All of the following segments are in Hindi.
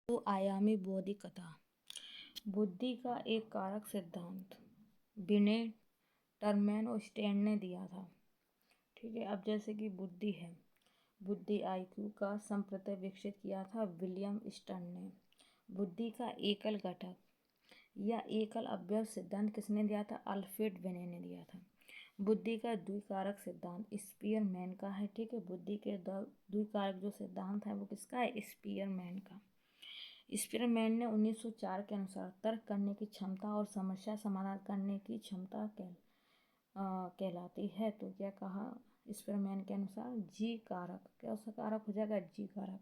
तो आयामी बौद्धिकता बुद्धि का एक कारक सिद्धांत बिने, टर्मैन और स्टैंड ने दिया था। ठीक है, अब जैसे कि बुद्धि है, बुद्धि आईक्यू का संप्रत्यय विकसित किया था विलियम स्टर्न ने। बुद्धि का एकल घटक या एकल अवयव सिद्धांत किसने दिया था? अल्फ्रेड बिने ने दिया था। बुद्धि का द्विकारक सिद्धांत स्पीयरमैन का है। ठीक है, बुद्धि के द्विकारक जो सिद्धांत है वो किसका है? स्पीयरमैन का। स्पीयरमैन ने 1904 के अनुसार तर्क करने की क्षमता और समस्या समाधान करने की क्षमता कहलाती है। तो क्या कहा स्पीयरमैन के अनुसार? जी कारक। क्या सा कारक हो जाएगा? जी कारक।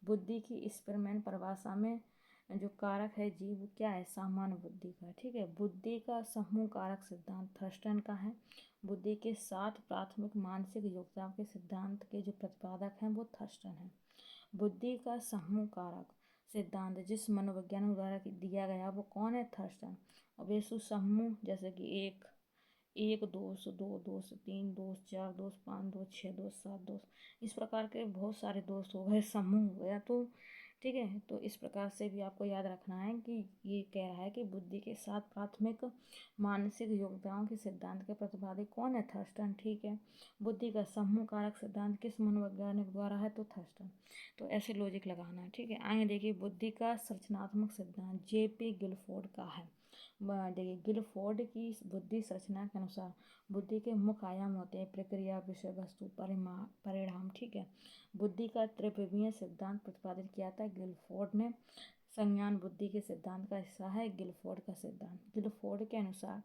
बुद्धि की स्पीयरमैन परिभाषा में जो कारक है जी वो क्या है? सामान्य बुद्धि का। ठीक है, बुद्धि का समूह कारक सिद्धांत थर्स्टन का है। बुद्धि के 7 प्राथमिक मानसिक योग्यताओं के सिद्धांत के जो प्रतिपादक हैं वो थर्स्टन है। बुद्धि का समूह कारक सिद्धांत जिस मनोवैज्ञानिक द्वारा दिया गया वो कौन है? थर्स्टन। अब ये समूह जैसे कि एक दोष, दो दोष, तीन दोष, चार दोष, 5 दोष, 6 दोष, 7 दोष, इस प्रकार के बहुत सारे दोष हो गए, समूह हो गया। तो ठीक है, तो इस प्रकार से भी आपको याद रखना है कि ये कह रहा है कि बुद्धि के 7 प्राथमिक मानसिक योग्यताओं के सिद्धांत के प्रतिपादक कौन है? थर्स्टन। ठीक है, बुद्धि का समूह कारक सिद्धांत किस मनोवैज्ञानिक द्वारा है? तो थर्स्टन। तो ऐसे लॉजिक लगाना है। ठीक है, आगे देखिए बुद्धि का संरचनात्मक सिद्धांत जेपी गिलफोर्ड का है। देखिए गिलफोर्ड की बुद्धि संरचना के अनुसार बुद्धि के मुख्य आयाम होते हैं प्रक्रिया, विषय वस्तु, परिणाम। ठीक है, बुद्धि का त्रिविमीय सिद्धांत प्रतिपादित किया था गिलफोर्ड ने। संज्ञान बुद्धि के सिद्धांत का हिस्सा है गिलफोर्ड का सिद्धांत। गिलफोर्ड के अनुसार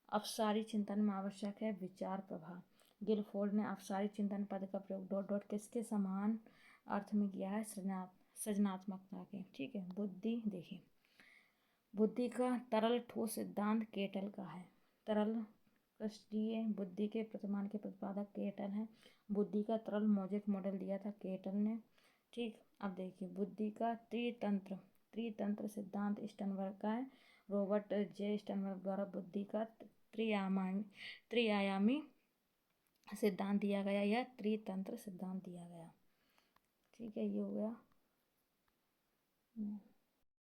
अपसारी चिंतन में आवश्यक है विचार प्रवाह। गिलफोर्ड ने अपसारी चिंतन पद का प्रयोग डॉट डॉट किसके समान अर्थ में किया है? सृजनात्मकता के। ठीक है, बुद्धि देखिए बुद्धि का तरल ठोस सिद्धांत केटल का है। तरल क्रिस्टीय बुद्धि के प्रतिमान के प्रतिपादक केटल है। बुद्धि का तरल मौजिक मॉडल दिया था केटल ने। ठीक, अब देखिए बुद्धि का त्रितंत्र सिद्धांत स्टर्नबर्ग का है। रॉबर्ट जे स्टर्नबर्ग द्वारा बुद्धि का त्रिआयामी सिद्धांत दिया गया या त्रितंत्र सिद्धांत दिया गया। ठीक है, ये हो गया।